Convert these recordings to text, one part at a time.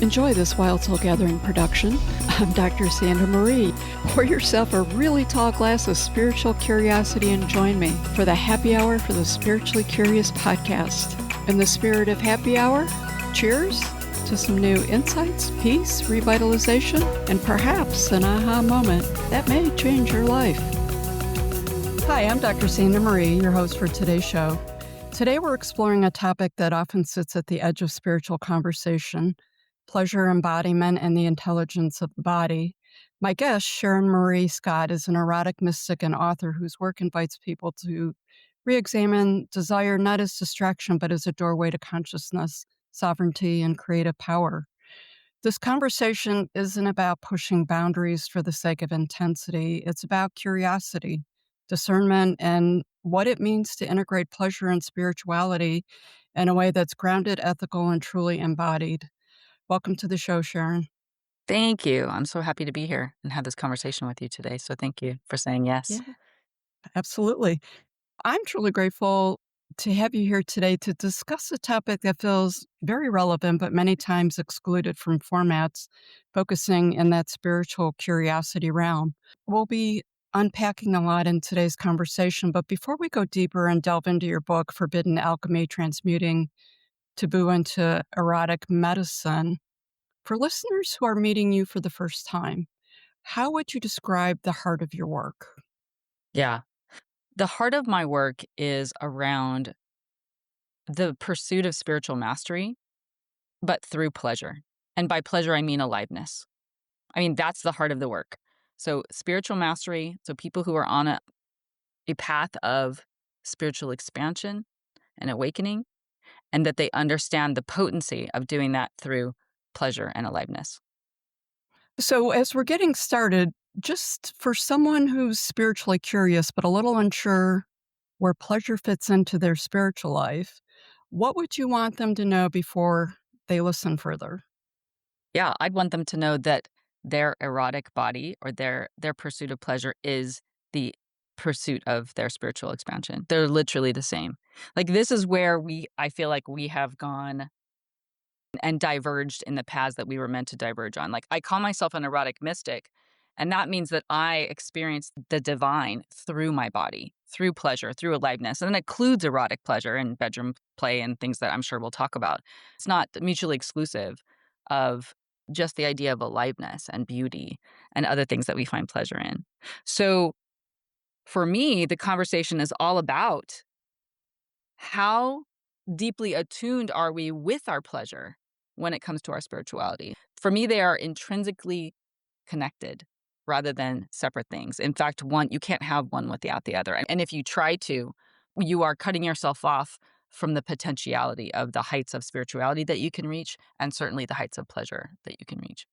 Enjoy this Wild Soul Gathering production. I'm Dr. Sandra Marie. Pour yourself a really tall glass of spiritual curiosity and join me for the Happy Hour for the Spiritually Curious podcast. In the spirit of happy hour, cheers to some new insights, peace, revitalization, and perhaps an aha moment that may change your life. Hi, I'm Dr. Sandra Marie, your host for today's show. Today we're exploring a topic that often sits at the edge of spiritual conversation: pleasure, embodiment, and the intelligence of the body. My guest, Sharon Marie Scott, is an erotic mystic and author whose work invites people to re-examine desire not as distraction, but as a doorway to consciousness, sovereignty, and creative power. This conversation isn't about pushing boundaries for the sake of intensity. It's about curiosity, discernment, and what it means to integrate pleasure and spirituality in a way that's grounded, ethical, and truly embodied. Welcome to the show, Sharon. Thank you. I'm so happy to be here and have this conversation with you today. So thank you for saying yes. Yeah, absolutely. I'm truly grateful to have you here today to discuss a topic that feels very relevant, but many times excluded from formats, focusing in that spiritual curiosity realm. We'll be unpacking a lot in today's conversation, but before we go deeper and delve into your book, Forbidden Alchemy: Transmuting Taboo into Erotic Medicine, for listeners who are meeting you for the first time, how would you describe the heart of your work? Yeah. The heart of my work is around the pursuit of spiritual mastery, but through pleasure. And by pleasure, I mean aliveness. I mean, that's the heart of the work. So spiritual mastery, so people who are on a path of spiritual expansion and awakening, and that they understand the potency of doing that through pleasure and aliveness. So, as we're getting started, just for someone who's spiritually curious but a little unsure where pleasure fits into their spiritual life, what would you want them to know before they listen further? Yeah, I'd want them to know that their erotic body or their pursuit of pleasure is the pursuit of their spiritual expansion. They're literally the same. Like, this is where I feel like we have gone and diverged in the paths that we were meant to diverge on. Like, I call myself an erotic mystic, and that means that I experience the divine through my body, through pleasure, through aliveness. And that includes erotic pleasure and bedroom play and things that I'm sure we'll talk about. It's not mutually exclusive of just the idea of aliveness and beauty and other things that we find pleasure in. So for me, the conversation is all about how deeply attuned are we with our pleasure when it comes to our spirituality. For me, they are intrinsically connected rather than separate things. In fact, you can't have one without the other. And if you try to, you are cutting yourself off from the potentiality of the heights of spirituality that you can reach, and certainly the heights of pleasure that you can reach.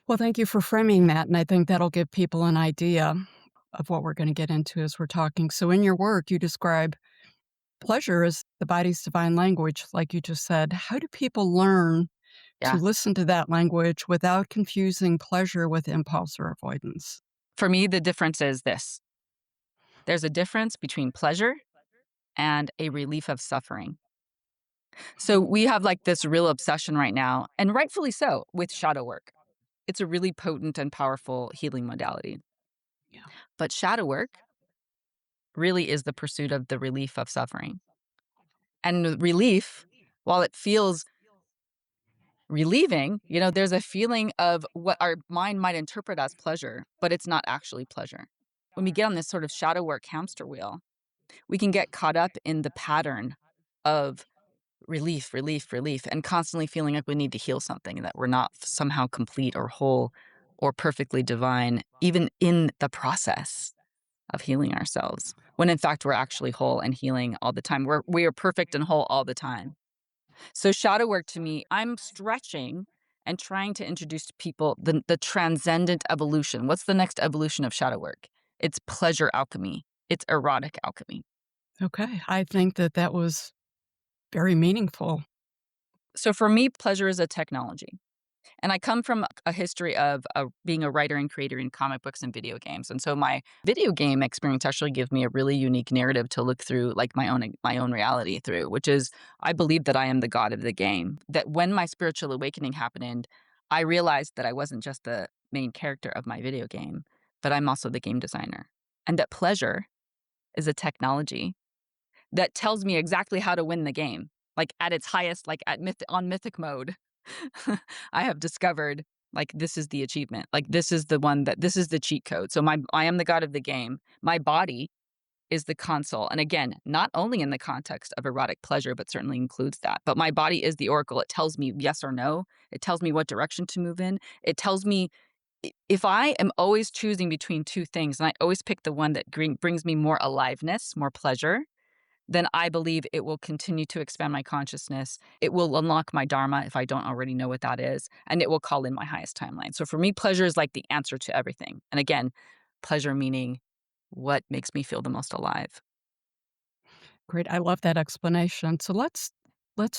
Well, thank you for framing that. And I think that'll give people an idea of what we're going to get into as we're talking. So, in your work, you describe pleasure as the body's divine language, like you just said. How do people learn to Yeah. listen to that language without confusing pleasure with impulse or avoidance? For me, the difference is this. There's a difference between pleasure and a relief of suffering. So we have like this real obsession right now, and rightfully so, with shadow work. It's a really potent and powerful healing modality. Yeah. But shadow work really is the pursuit of the relief of suffering. And the relief, while it feels relieving, there's a feeling of what our mind might interpret as pleasure, but it's not actually pleasure. When we get on this sort of shadow work hamster wheel, we can get caught up in the pattern of relief, relief, relief, and constantly feeling like we need to heal something and that we're not somehow complete or whole or perfectly divine, even in the process of healing ourselves, when in fact we're actually whole and healing all the time. We are perfect and whole all the time. So shadow work, to me, I'm stretching and trying to introduce to people the transcendent evolution. What's the next evolution of shadow work? It's pleasure alchemy. It's erotic alchemy. Okay. I think that was very meaningful. So for me, pleasure is a technology. And I come from a history of being a writer and creator in comic books and video games. And so my video game experience actually gave me a really unique narrative to look through, like my own reality through, which is I believe that I am the god of the game. That when my spiritual awakening happened, I realized that I wasn't just the main character of my video game, but I'm also the game designer. And that pleasure is a technology that tells me exactly how to win the game. Like at its highest, like on mythic mode, I have discovered like this is the achievement. Like this is the cheat code. So I am the god of the game. My body is the console. And again, not only in the context of erotic pleasure, but certainly includes that. But my body is the oracle. It tells me yes or no. It tells me what direction to move in. It tells me if I am always choosing between two things and I always pick the one that brings me more aliveness, more pleasure, then I believe it will continue to expand my consciousness. It will unlock my dharma if I don't already know what that is, and it will call in my highest timeline. So for me, pleasure is like the answer to everything. And again, pleasure meaning what makes me feel the most alive. Great. I love that explanation. So let's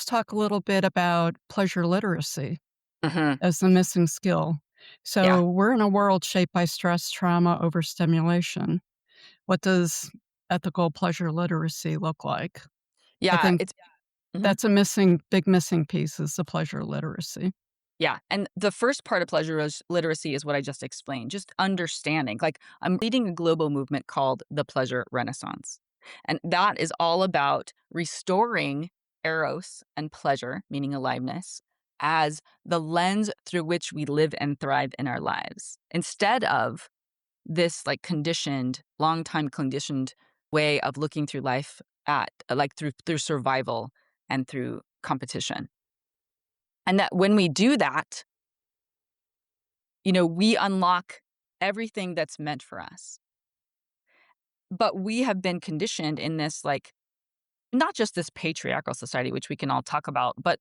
talk a little bit about pleasure literacy Hmm. as the missing skill. Yeah. So we're in a world shaped by stress, trauma, overstimulation. What does ethical pleasure literacy look like? I Yeah. think It's mhm. that's a big missing piece is the pleasure literacy. Yeah. And the first part of pleasure literacy is what I just explained, just understanding. Like I'm leading a global movement called the Pleasure Renaissance. And that is all about restoring eros and pleasure, meaning aliveness, as the lens through which we live and thrive in our lives. Instead of this like conditioned, long time conditioned way of looking through life at like through survival and through competition. And that when we do that, we unlock everything that's meant for us. But we have been conditioned in this, like, not just this patriarchal society, which we can all talk about, but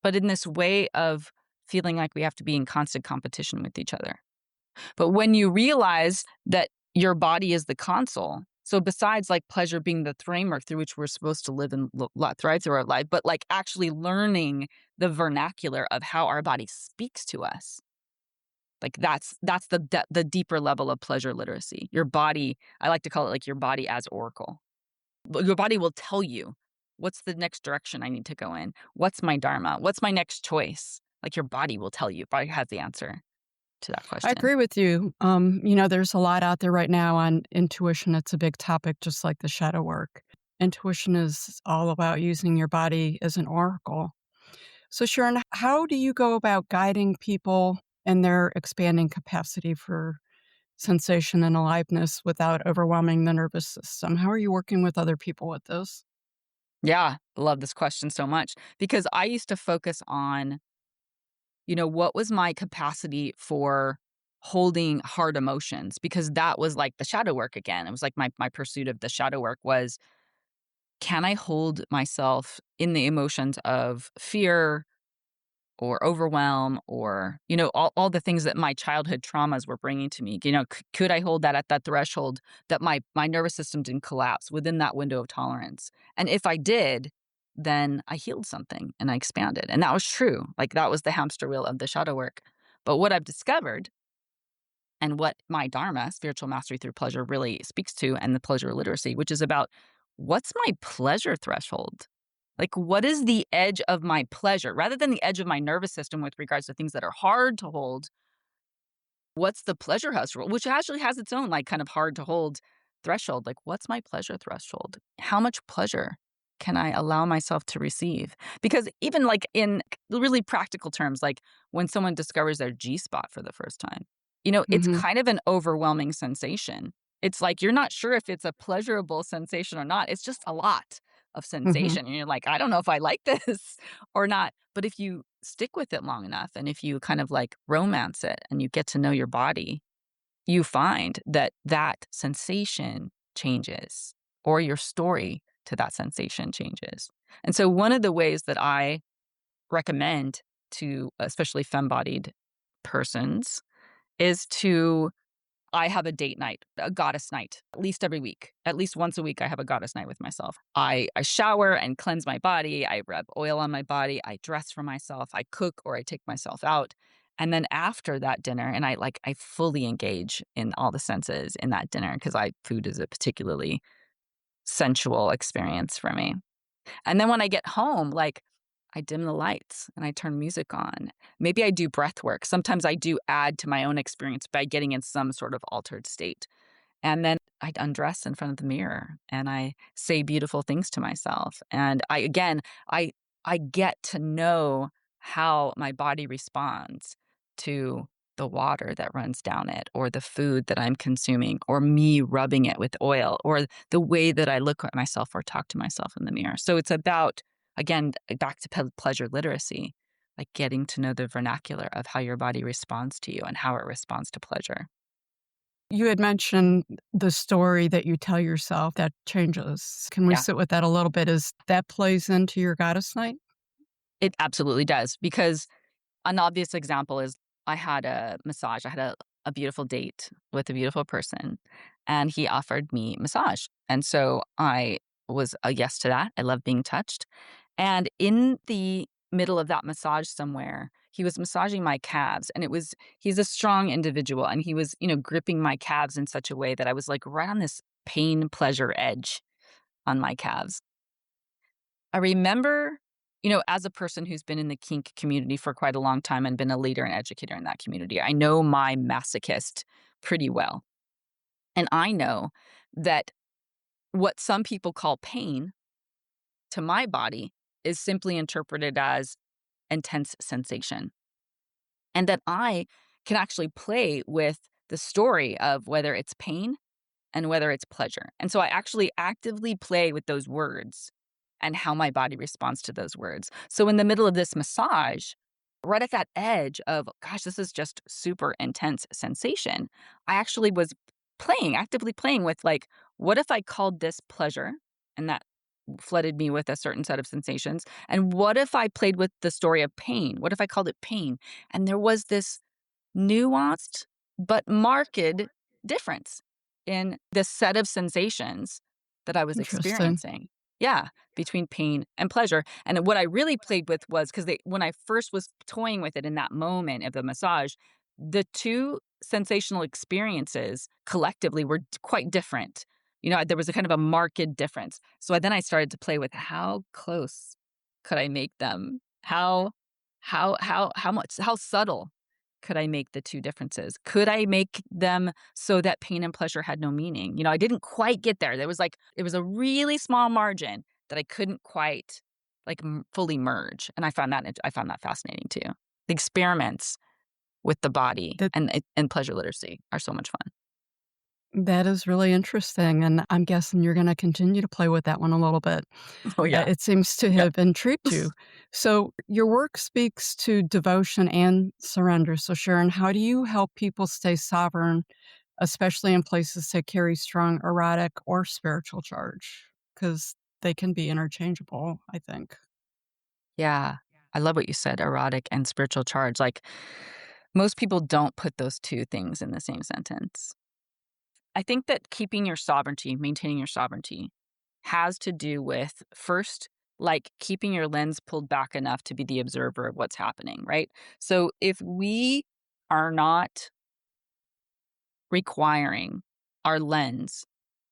in this way of feeling like we have to be in constant competition with each other. But when you realize that your body is the console, so besides like pleasure being the framework through which we're supposed to live and thrive through our life, but like actually learning the vernacular of how our body speaks to us. Like that's the deeper level of pleasure literacy. Your body, I like to call it like your body as oracle. Your body will tell you what's the next direction I need to go in. What's my dharma? What's my next choice? Like your body will tell you. Body has the answer to that I question. agree with you. There's a lot out there right now on intuition. It's a big topic, just like the shadow work. Intuition is all about using your body as an oracle. So, Sharon, how do you go about guiding people in their expanding capacity for sensation and aliveness without overwhelming the nervous system? How are you working with other people with this? Yeah, I love this question so much because I used to focus on, what was my capacity for holding hard emotions because that was like the shadow work again. It was like my pursuit of the shadow work was, can I hold myself in the emotions of fear or overwhelm or, all the things that my childhood traumas were bringing to me? Could I hold that at that threshold that my nervous system didn't collapse within that window of tolerance? And if I did, then I healed something and I expanded. And that was true. Like that was the hamster wheel of the shadow work. But what I've discovered and what my dharma, spiritual mastery through pleasure, really speaks to, and the pleasure literacy, which is about what's my pleasure threshold? Like, what is the edge of my pleasure? Rather than the edge of my nervous system with regards to things that are hard to hold, what's the pleasure threshold, which actually has its own, like, kind of hard to hold threshold? Like, what's my pleasure threshold? How much pleasure can I allow myself to receive? Because even like in really practical terms, like when someone discovers their G spot for the first time, it's Mhm. kind of an overwhelming sensation. It's like you're not sure if it's a pleasurable sensation or not. It's just a lot of Mhm. sensation. And you're like, I don't know if I like this or not. But if you stick with it long enough and if you kind of like romance it and you get to know your body, you find that that sensation changes or your story to that sensation changes. And so one of the ways that I recommend to especially femme-bodied persons is to I have a date night, a goddess night, at least every week. At least once a week, I have a goddess night with myself. I shower and cleanse my body. I rub oil on my body. I dress for myself. I cook or I take myself out. And then after that dinner, and I fully engage in all the senses in that dinner because food is a particularly sensual experience for me. And then when I get home, I dim the lights and I turn music on. Maybe I do breath work. Sometimes I do add to my own experience by getting in some sort of altered state. And then I undress in front of the mirror and I say beautiful things to myself. And I get to know how my body responds to the water that runs down it, or the food that I'm consuming, or me rubbing it with oil, or the way that I look at myself or talk to myself in the mirror. So it's about, again, back to pleasure literacy, like getting to know the vernacular of how your body responds to you and how it responds to pleasure. You had mentioned the story that you tell yourself that changes. Can we Yeah. sit with that a little bit as that plays into your goddess night? It absolutely does, because an obvious example is I had a massage. I had a beautiful date with a beautiful person, and he offered me massage. And so I was a yes to that. I love being touched. And in the middle of that massage somewhere, he was massaging my calves, and he's a strong individual, and he was, gripping my calves in such a way that I was like right on this pain pleasure edge on my calves. I remember, as a person who's been in the kink community for quite a long time and been a leader and educator in that community, I know my masochist pretty well. And I know that what some people call pain to my body is simply interpreted as intense sensation. And that I can actually play with the story of whether it's pain and whether it's pleasure. And so I actually actively play with those words and how my body responds to those words. So in the middle of this massage, right at that edge of, gosh, this is just super intense sensation, I actually was actively playing with, what if I called this pleasure? And that flooded me with a certain set of sensations. And what if I played with the story of pain? What if I called it pain? And there was this nuanced but marked difference in the set of sensations that I was Interesting. experiencing. Yeah, between pain and pleasure. And what I really played with was, because when I first was toying with it in that moment of the massage, the two sensational experiences collectively were quite different. There was a kind of a marked difference. So then I started to play with how close could I make them? How subtle could I make the two differences? Could I make them so that pain and pleasure had no meaning? I didn't quite get there. It was a really small margin that I couldn't quite fully merge. And I found that fascinating too. The experiments with the body That and pleasure literacy are so much fun. that is really interesting, and I'm guessing you're gonna continue to play with that one a little bit. Oh yeah. It seems to Yep. have intrigued you. So your work speaks to devotion and surrender. So Sharon, how do you help people stay sovereign, especially in places that carry strong erotic or spiritual charge? Because they can be interchangeable, I think. Yeah. I love what you said, erotic and spiritual charge. Most people don't put those two things in the same sentence. I think that keeping your sovereignty, maintaining your sovereignty, has to do with, first, keeping your lens pulled back enough to be the observer of what's happening, right? So if we are not requiring our lens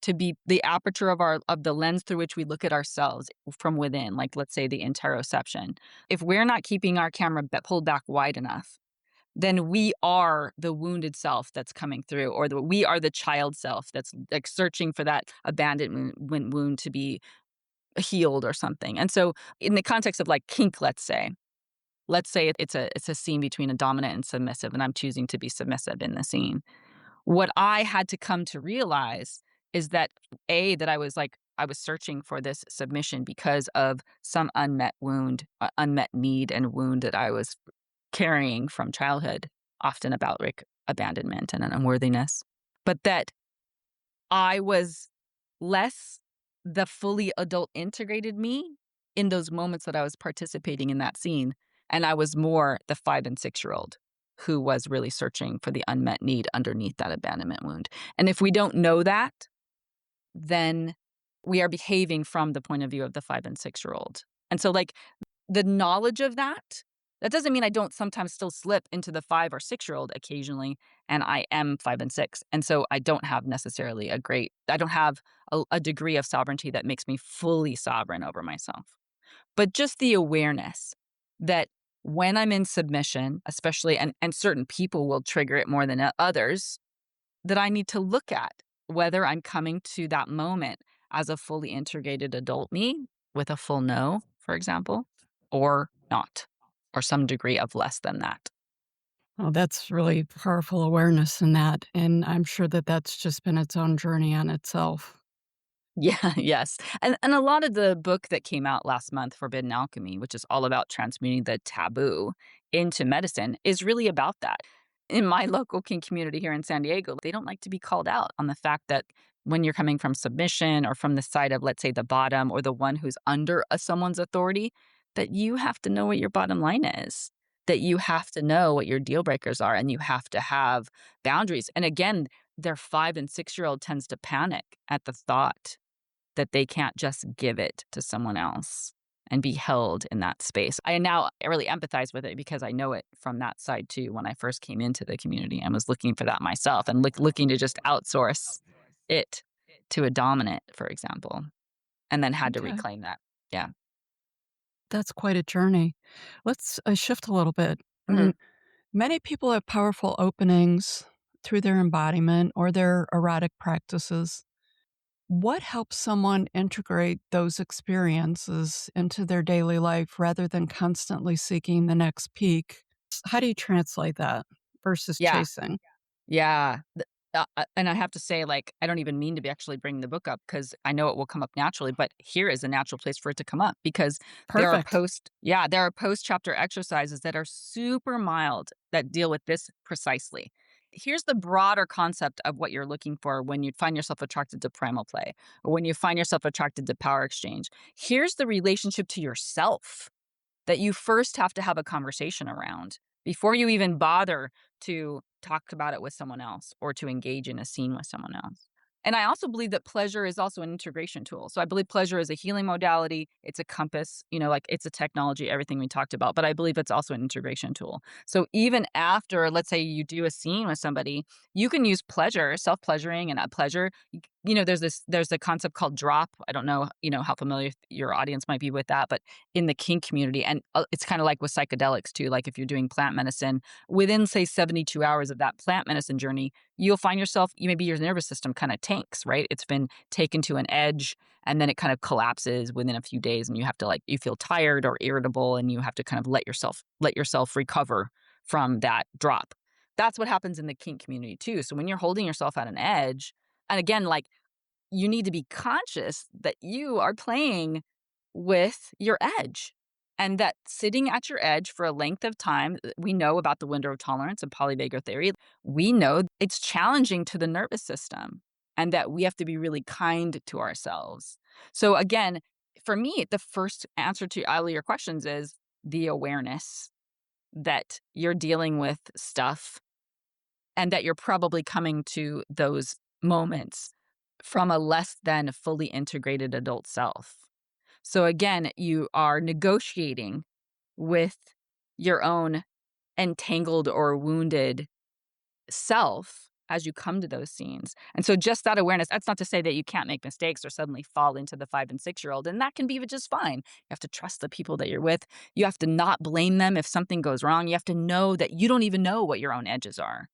to be the aperture of the lens through which we look at ourselves from within, like let's say the interoception, if we're not keeping our camera pulled back wide enough, then we are the wounded self that's coming through, or we are the child self that's searching for that abandonment wound to be healed or something. And so in the context of kink, let's say it's a scene between a dominant and submissive, and I'm choosing to be submissive in the scene. What I had to come to realize is that that I was searching for this submission because of some unmet wound, unmet need and wound that I was carrying from childhood, often about abandonment and an unworthiness. But that I was less the fully adult integrated me in those moments that I was participating in that scene. And I was more the 5 and 6-year-old who was really searching for the unmet need underneath that abandonment wound. And if we don't know that, then we are behaving from the point of view of the 5 and 6-year-old. And so like the knowledge of that, that doesn't mean I don't sometimes still slip into the 5 or 6-year-old occasionally, and I am 5 and 6. And so I don't have necessarily I don't have a degree of sovereignty that makes me fully sovereign over myself. But just the awareness that when I'm in submission, especially, and certain people will trigger it more than others, that I need to look at whether I'm coming to that moment as a fully integrated adult me with a full no, for example, or not, or some degree of less than that. Oh, that's really powerful awareness in that. And I'm sure that that's just been its own journey on itself. Yeah, yes. And a lot of the book that came out last month, Forbidden Alchemy, which is all about transmuting the taboo into medicine, is really about that. In my local king community here in San Diego, they don't like to be called out on the fact that when you're coming from submission or from the side of, let's say, the bottom or the one who's under someone's authority, that you have to know what your bottom line is, that you have to know what your deal breakers are, and you have to have boundaries. And again, their 5 and 6-year-old tends to panic at the thought that they can't just give it to someone else and be held in that space. I now really empathize with it because I know it from that side too. When I first came into the community, I was looking for that myself and looking to just outsource it to a dominant, for example, and then had to Okay. reclaim that. Yeah. That's quite a journey. Let's shift a little bit. I Mhm. mean, many people have powerful openings through their embodiment or their erotic practices. What helps someone integrate those experiences into their daily life rather than constantly seeking the next peak? How do you translate that versus Yeah. chasing? Yeah. And I have to say, like, I don't even mean to be actually bringing the book up because I know it will come up naturally, but here is a natural place for it to come up because Perfect. there are post chapter exercises that are super mild that deal with this precisely. Here's the broader concept of what you're looking for when you find yourself attracted to primal play or when you find yourself attracted to power exchange. Here's the relationship to yourself that you first have to have a conversation around before you even bother to talk about it with someone else or to engage in a scene with someone else. And I also believe that pleasure is also an integration tool. So I believe pleasure is a healing modality. It's a compass, like it's a technology, everything we talked about. But I believe it's also an integration tool. So even after, let's say you do a scene with somebody, you can use pleasure, self-pleasuring and pleasure. There's a concept called drop. I don't know, how familiar your audience might be with that, but in the kink community, and it's kind of like with psychedelics too. Like if you're doing plant medicine, within say 72 hours of that plant medicine journey, you'll find yourself, maybe your nervous system kind of tanks, right? It's been taken to an edge and then it kind of collapses within a few days and you have to you feel tired or irritable and you have to kind of let yourself recover from that drop. That's what happens in the kink community too. So when you're holding yourself at an edge, and again, you need to be conscious that you are playing with your edge and that sitting at your edge for a length of time, we know about the window of tolerance and polyvagal theory. We know it's challenging to the nervous system and that we have to be really kind to ourselves. So again, for me, the first answer to all of your questions is the awareness that you're dealing with stuff and that you're probably coming to those moments from a less than fully integrated adult self. So again, you are negotiating with your own entangled or wounded self as you come to those scenes. And so just that awareness, that's not to say that you can't make mistakes or suddenly fall into the 5 and 6-year-old, and that can be just fine. You have to trust the people that you're with. You have to not blame them if something goes wrong. You have to know that you don't even know what your own edges are.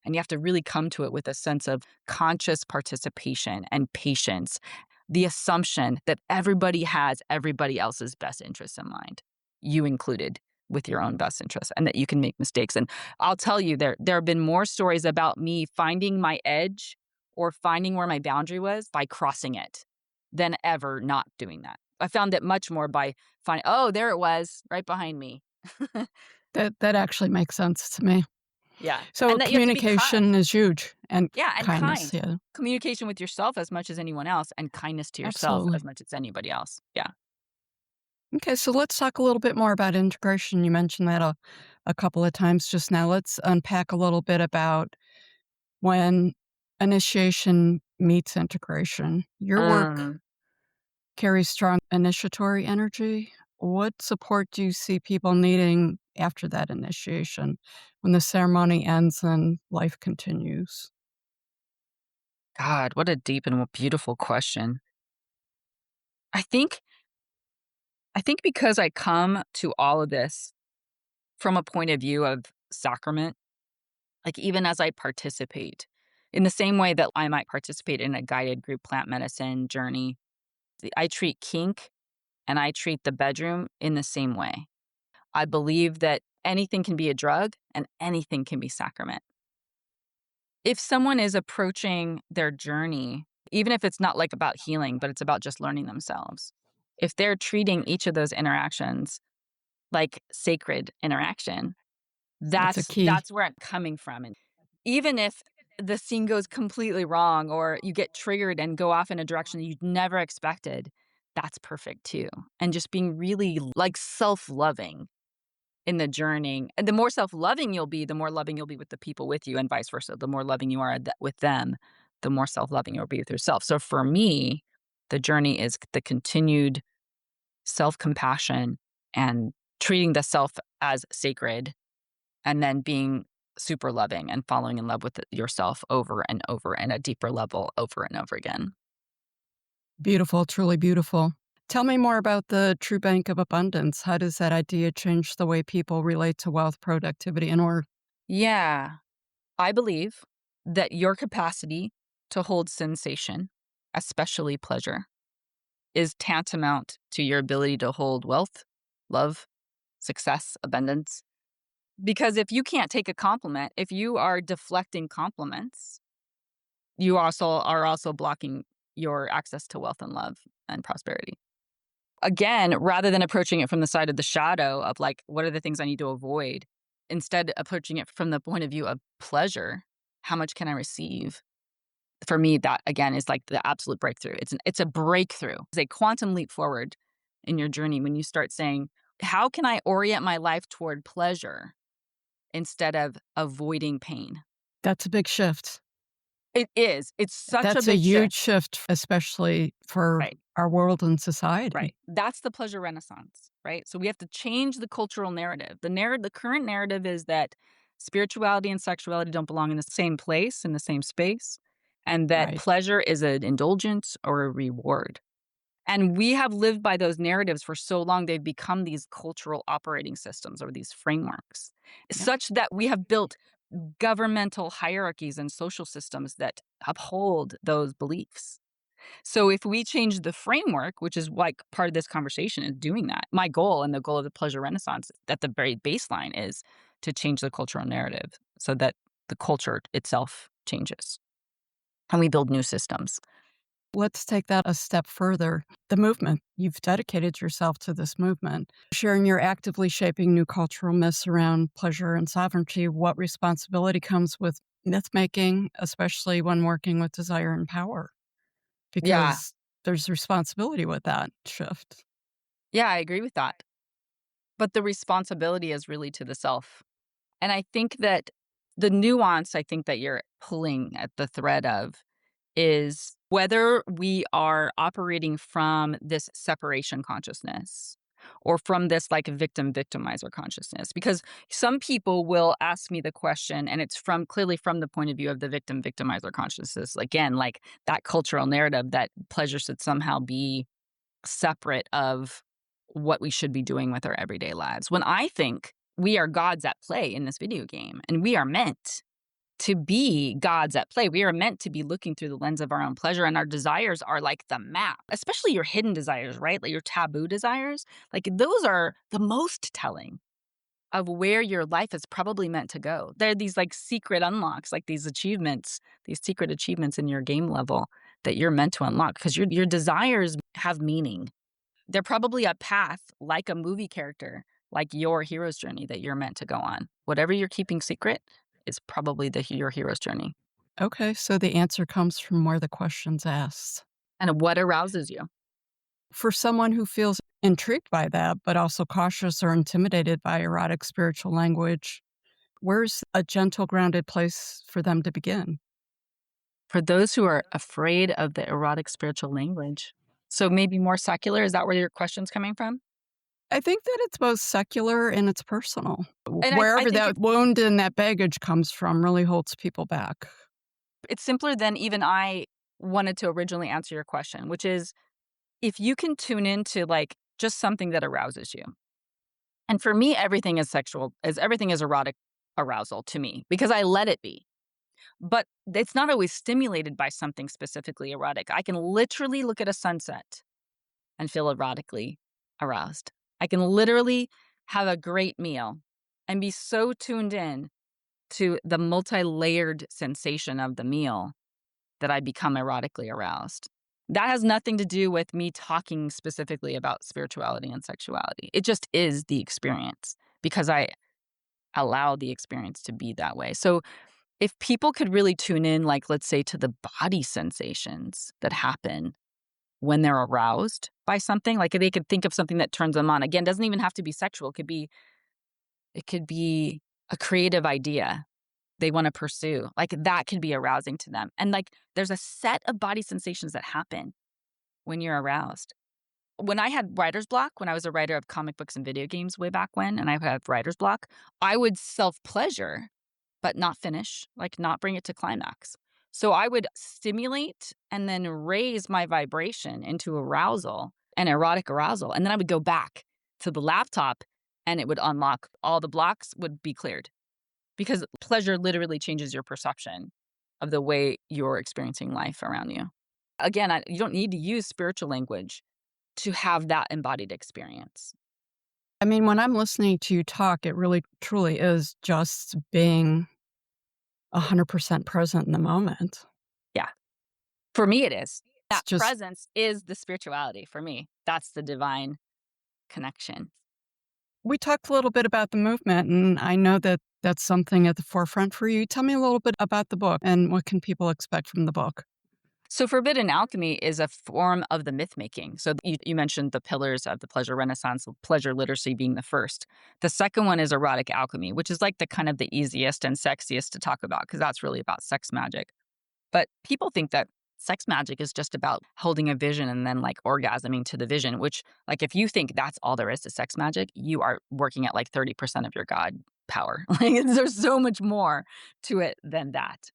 And you have to really come to it with a sense of conscious participation and patience, the assumption that everybody has everybody else's best interests in mind, you included, with your own best interests, and that you can make mistakes. And I'll tell you, there have been more stories about me finding my edge or finding where my boundary was by crossing it than ever not doing that. I found it much more by finding, oh, there it was right behind me. That actually makes sense to me. Yeah. So And that you have to be kind. communication is huge, and Yeah. And kindness, kind. yeah, Communication with yourself as much as anyone else, and kindness to yourself absolutely. as much as anybody else. Yeah. Okay, so let's talk a little bit more about integration. You mentioned that a a couple of times just now. Let's unpack a little bit about when initiation meets integration. Your work carries strong initiatory energy. What support do you see people needing after that initiation when the ceremony ends and life continues? God, what a deep and beautiful question. I think because I come to all of this from a point of view of sacrament, like even as I participate, in the same way that I might participate in a guided group plant medicine journey, I treat kink and I treat the bedroom in the same way. I believe that anything can be a drug and anything can be sacrament. If someone is approaching their journey, even if it's not like about healing, but it's about just learning themselves, if they're treating each of those interactions like sacred interaction, That's a that's key. where I'm coming from. And even if the scene goes completely wrong or you get triggered and go off in a direction that you'd never expected, that's perfect too. And just being really like self-loving in the journey. And the more self-loving you'll be, the more loving you'll be with the people with you, and vice versa. The more loving you are with them, the more self-loving you'll be with yourself. So for me, the journey is the continued self-compassion and treating the self as sacred, and then being super loving and falling in love with yourself over and over and a deeper level over and over again. Beautiful, truly beautiful. Tell me more about the True Bank of Abundance. How does that idea change the way people relate to wealth, productivity, and worth? Yeah, I believe that your capacity to hold sensation, especially pleasure, is tantamount to your ability to hold wealth, love, success, abundance. Because if you can't take a compliment, if you are deflecting compliments, you are also blocking your access to wealth and love and prosperity. Again, rather than approaching it from the side of the shadow of like, what are the things I need to avoid? Instead, approaching it from the point of view of pleasure, how much can I receive? For me, that again is like the absolute breakthrough. It's a breakthrough. It's a quantum leap forward in your journey when you start saying, how can I orient my life toward pleasure instead of avoiding pain? That's a big shift. It is. It's such a That's a big huge shift. shift, especially for Right. our world and society. Right. That's the pleasure renaissance, right? So we have to change the cultural narrative. The current narrative is that spirituality and sexuality don't belong in the same place, in the same space, and that Right. pleasure is an indulgence or a reward. And we have lived by those narratives for so long, they've become these cultural operating systems or these frameworks, Yep. such that we have built governmental hierarchies and social systems that uphold those beliefs. So if we change the framework, which is like part of this conversation is doing that. My goal and the goal of the pleasure renaissance at the very baseline is to change the cultural narrative so that the culture itself changes and we build new systems. Let's take that a step further. The movement. You've dedicated yourself to this movement. Sharing you're actively shaping new cultural myths around pleasure and sovereignty. What responsibility comes with myth making, especially when working with desire and power? Yeah. Because there's responsibility with that shift. Yeah, I agree with that. But the responsibility is really to the self. And I think that the nuance I think that you're pulling at the thread of is whether we are operating from this separation consciousness or from this like victimizer consciousness. Because some people will ask me the question, and it's clearly from the point of view of the victimizer consciousness. Again, like that cultural narrative that pleasure should somehow be separate of what we should be doing with our everyday lives. When I think we are gods at play in this video game, and we are meant to be gods at play. We are meant to be looking through the lens of our own pleasure, and our desires are like the map, especially your hidden desires, right? Like your taboo desires. Like those are the most telling of where your life is probably meant to go. They're these like secret unlocks, like these achievements, these secret achievements in your game level that you're meant to unlock because your desires have meaning. They're probably a path like a movie character, like your hero's journey that you're meant to go on. Whatever you're keeping secret is probably your hero's journey. Okay, so the answer comes from where the question's asked. And what arouses you? For someone who feels intrigued by that, but also cautious or intimidated by erotic spiritual language, where's a gentle, grounded place for them to begin? For those who are afraid of the erotic spiritual language. So maybe more secular, is that where your question's coming from? I think that it's both secular and it's personal. And I Wherever think that wound and that baggage comes from really holds people back. it's simpler than even I wanted to originally answer your question, which is if you can tune into like just something that arouses you. And for me, everything is sexual, as everything is erotic arousal to me because I let it be. But it's not always stimulated by something specifically erotic. I can literally look at a sunset and feel erotically aroused. I can literally have a great meal and be so tuned in to the multi-layered sensation of the meal that I become erotically aroused. That has nothing to do with me talking specifically about spirituality and sexuality. It just is the experience because I allow the experience to be that way. So if people could really tune in, like, let's say, to the body sensations that happen when they're aroused by something, like they could think of something that turns them on. Again, doesn't even have to be sexual. It could be a creative idea they want to pursue. Like that can be arousing to them. And like there's a set of body sensations that happen when you're aroused. When I had writer's block, when I was a writer of comic books and video games way back when, and I had writer's block, I would self-pleasure, but not finish, like not bring it to climax. So I would stimulate and then raise my vibration into arousal and erotic arousal. And then I would go back to the laptop and it would unlock. All the blocks would be cleared because pleasure literally changes your perception of the way you're experiencing life around you. Again, you don't need to use spiritual language to have that embodied experience. I mean, when I'm listening to you talk, it really truly is just being 100% present in the moment. Yeah. For me, it is. It's That just, presence is the spirituality for me. That's the divine connection. we talked a little bit about the movement, and I know that that's something at the forefront for you. Tell me a little bit about the book and what can people expect from the book? So forbidden alchemy is a form of the myth making. So you mentioned the pillars of the pleasure renaissance, pleasure literacy being the first. The second one is erotic alchemy, which is like the kind of the easiest and sexiest to talk about because that's really about sex magic. But people think that sex magic is just about holding a vision and then like orgasming to the vision, which like if you think that's all there is to sex magic, you are working at like 30% of your God power. Like there's so much more to it than that.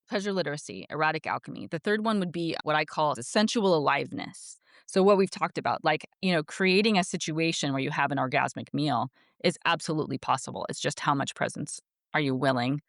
Pleasure literacy, erotic alchemy. The third one would be what I call the sensual aliveness. So what we've talked about, like, creating a situation where you have an orgasmic meal is absolutely possible. It's just how much presence are you willing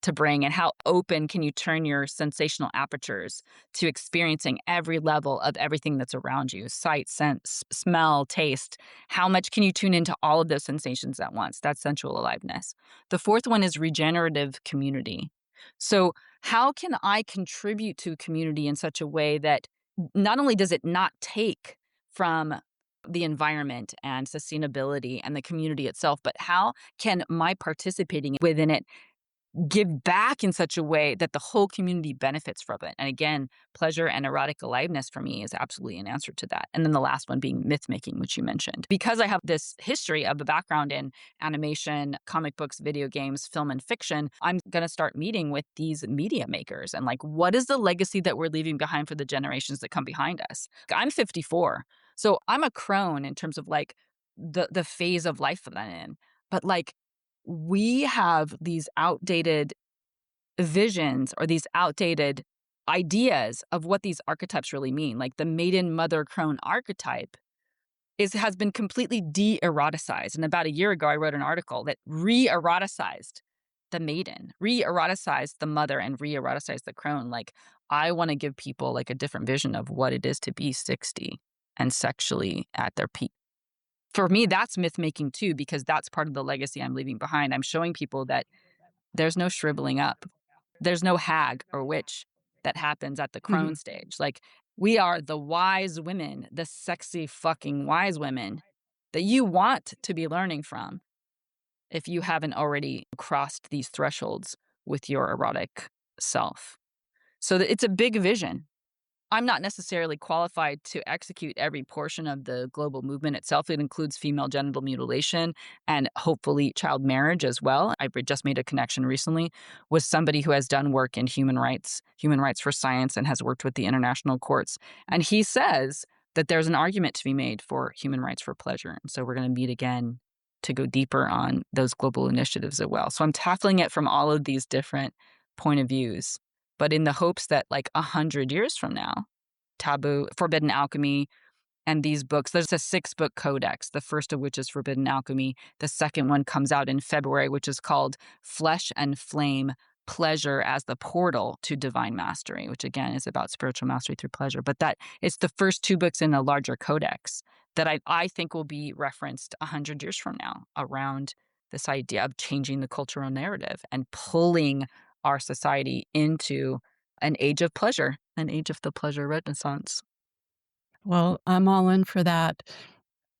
to bring and how open can you turn your sensational apertures to experiencing every level of everything that's around you, sight, sense, smell, taste. How much can you tune into all of those sensations at once? That's sensual aliveness. The fourth one is regenerative community. So how can I contribute to a community in such a way that not only does it not take from the environment and sustainability and the community itself, but how can my participating within it give back in such a way that the whole community benefits from it? And again, pleasure and erotic aliveness for me is absolutely an answer to that. And then the last one being myth making, which you mentioned. Because I have this history of a background in animation, comic books, video games, film, and fiction, I'm going to start meeting with these media makers and like, what is the legacy that we're leaving behind for the generations that come behind us? I'm 54. So I'm a crone in terms of like the phase of life that I'm in. But like, we have these outdated visions or these outdated ideas of what these archetypes really mean. Like the maiden mother crone archetype has been completely de-eroticized. And about a year ago, I wrote an article that re-eroticized the maiden, re-eroticized the mother, and re-eroticized the crone. Like I want to give people like a different vision of what it is to be 60 and sexually at their peak. For me, that's myth making too, because that's part of the legacy I'm leaving behind. I'm showing people that there's no shriveling up. There's no hag or witch that happens at the crone Mhm. stage. Like we are the wise women, the sexy fucking wise women that you want to be learning from if you haven't already crossed these thresholds with your erotic self. So it's a big vision. I'm not necessarily qualified to execute every portion of the global movement itself. It includes female genital mutilation and hopefully child marriage as well. I just made a connection recently with somebody who has done work in human rights for science, and has worked with the international courts. And he says that there's an argument to be made for human rights for pleasure. And so we're going to meet again to go deeper on those global initiatives as well. So I'm tackling it from all of these different point of views, but in the hopes that like 100 years from now, Taboo, Forbidden Alchemy, and these books, there's a 6-book codex, the first of which is Forbidden Alchemy. The second one comes out in February, which is called Flesh and Flame, Pleasure as the Portal to Divine Mastery, which again is about spiritual mastery through pleasure. But that it's the first 2 books in a larger codex that I think will be referenced 100 years from now around this idea of changing the cultural narrative and pulling our society into an age of pleasure, an age of the pleasure renaissance. Well, I'm all in for that.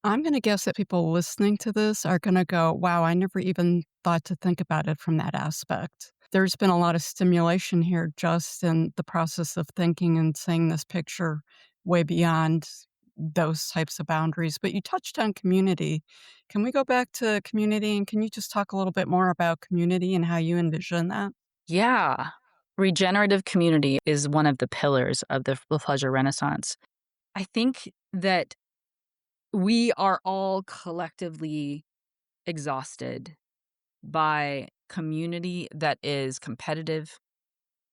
I'm going to guess that people listening to this are going to go, wow, I never even thought to think about it from that aspect. There's been a lot of stimulation here just in the process of thinking and seeing this picture way beyond those types of boundaries. But you touched on community. Can we go back to community, and can you just talk a little bit more about community and how you envision that? Yeah. Regenerative community is one of the pillars of the pleasure renaissance. I think that we are all collectively exhausted by community that is competitive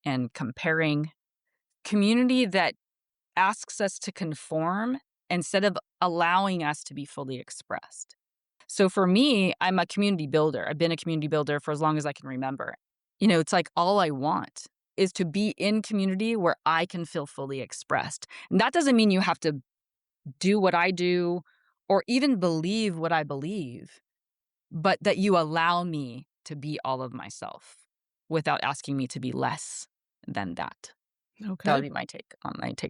and comparing, community that asks us to conform instead of allowing us to be fully expressed. So for me, I'm a community builder. I've been a community builder for as long as I can remember. It's like all I want is to be in community where I can feel fully expressed. And that doesn't mean you have to do what I do or even believe what I believe, but that you allow me to be all of myself without asking me to be less than that. That Okay. would be my take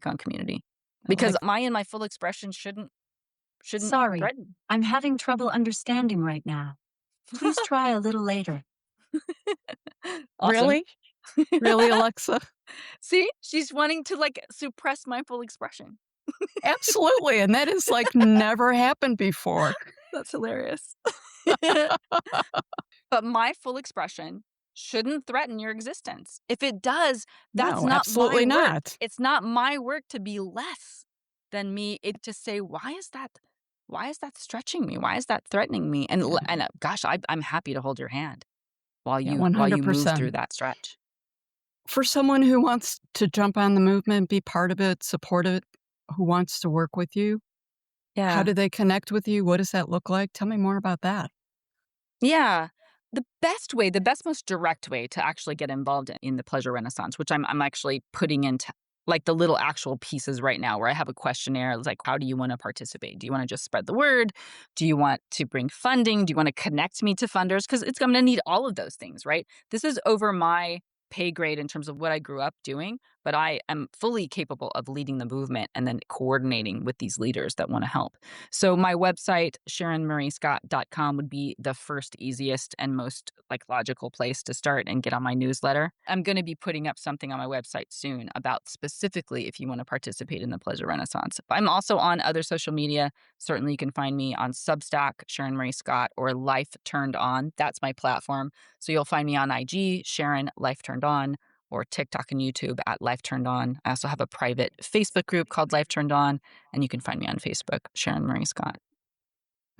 on community. Because my full expression shouldn't Sorry, threaten. I'm having trouble understanding right now. Please try a little later. Awesome. Really? Really, Alexa? See, she's wanting to suppress my full expression. Absolutely. And that has never happened before. That's hilarious. But my full expression shouldn't threaten your existence. If it does, that's No, not absolutely my work. not. It's not my work to be less than me. It to say, why is that stretching me? Why is that threatening me? And gosh, I'm happy to hold your hand while you move 100%. through that stretch. For someone who wants to jump on the movement, be part of it, support it, who wants to work with you, Yeah. how do they connect with you? What does that look like? Tell me more about that. Yeah. The best, most direct way to actually get involved in the pleasure renaissance, which I'm actually putting into the little actual pieces right now where I have a questionnaire. It's like, how do you want to participate? Do you want to just spread the word? Do you want to bring funding? Do you want to connect me to funders? Because I'm going to need all of those things, right? This is over my pay grade in terms of what I grew up doing, but I am fully capable of leading the movement and then coordinating with these leaders that want to help. So my website, SharonMarieScott.com, would be the first, easiest, and most logical place to start and get on my newsletter. I'm going to be putting up something on my website soon about specifically if you want to participate in the pleasure renaissance. I'm also on other social media. Certainly you can find me on Substack, Sharon Marie Scott, or Life Turned On. That's my platform. So you'll find me on IG, Sharon Life Turned On, or TikTok and YouTube at Life Turned On. I also have a private Facebook group called Life Turned On, and you can find me on Facebook, Sharon Marie Scott.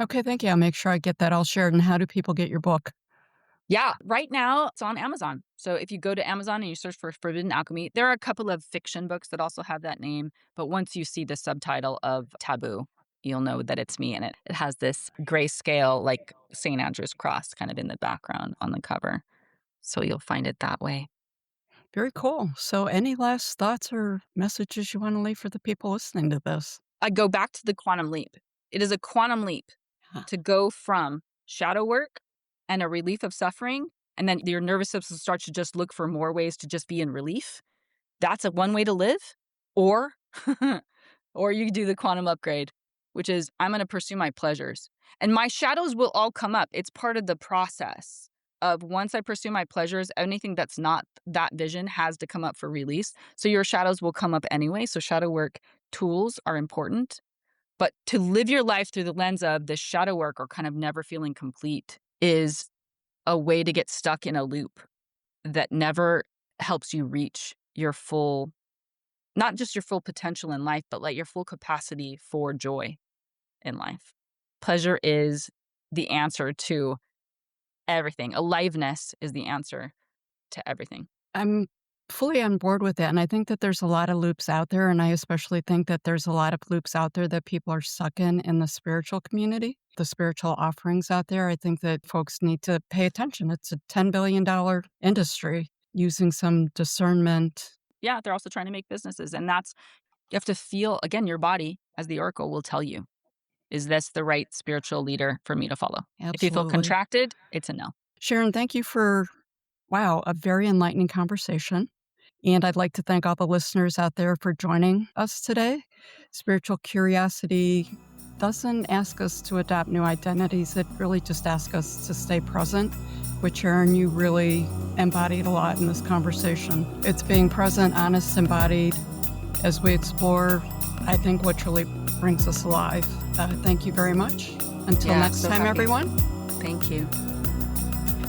Okay, thank you. I'll make sure I get that all shared. And how do people get your book? Yeah, right now it's on Amazon. So if you go to Amazon and you search for Forbidden Alchemy, there are a couple of fiction books that also have that name. But once you see the subtitle of Taboo, you'll know that it's me in it. It has this grayscale, St. Andrew's cross kind of in the background on the cover. So you'll find it that way. Very cool. So any last thoughts or messages you want to leave for the people listening to this? I go back to the quantum leap. It is a quantum leap to go from shadow work and a relief of suffering, and then your nervous system starts to just look for more ways to just be in relief. That's one way to live. Or you could do the quantum upgrade, which is I'm going to pursue my pleasures. And my shadows will all come up. It's part of the process. of once I pursue my pleasures, anything that's not that vision has to come up for release. So your shadows will come up anyway. So shadow work tools are important. But to live your life through the lens of this shadow work or kind of never feeling complete is a way to get stuck in a loop that never helps you reach your full, not just your full potential in life, but like your full capacity for joy in life. Pleasure is the answer to everything. Aliveness is the answer to everything. I'm fully on board with that. And I think that there's a lot of loops out there. And I especially think that there's a lot of loops out there that people are stuck in the spiritual community, the spiritual offerings out there. I think that folks need to pay attention. It's a $10 billion industry using some discernment. Yeah, they're also trying to make businesses. And that's, you have to feel, again, your body, as the oracle will tell you, is this the right spiritual leader for me to follow? Absolutely. If you feel contracted, it's a no. Sharon, thank you for, a very enlightening conversation. And I'd like to thank all the listeners out there for joining us today. Spiritual curiosity doesn't ask us to adopt new identities. It really just asks us to stay present, which, Sharon, you really embodied a lot in this conversation. It's being present, honest, embodied as we explore, I think, what truly brings us alive. Thank you very much. Until next time, everyone. Thank you.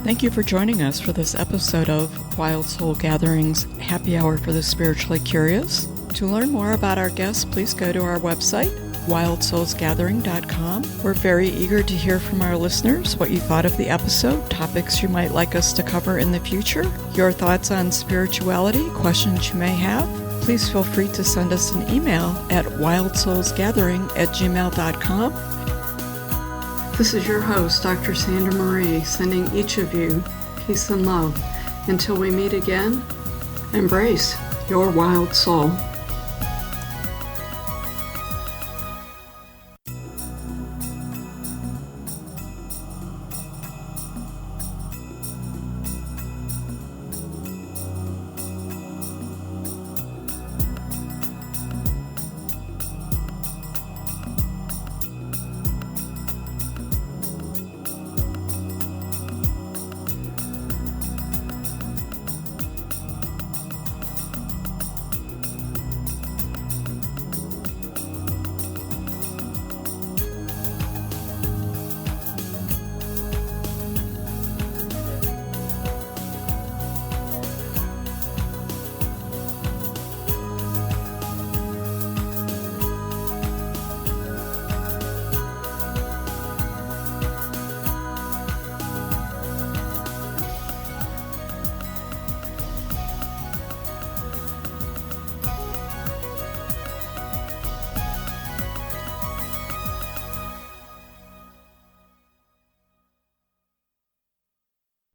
Thank you for joining us for this episode of Wild Soul Gatherings Happy Hour for the Spiritually Curious. To learn more about our guests, please go to our website, wildsoulsgathering.com. We're very eager to hear from our listeners what you thought of the episode, topics you might like us to cover in the future, your thoughts on spirituality, questions you may have. Please feel free to send us an email at wildsoulsgathering@gmail.com. This is your host, Dr. Sandra Marie, sending each of you peace and love. Until we meet again, embrace your wild soul.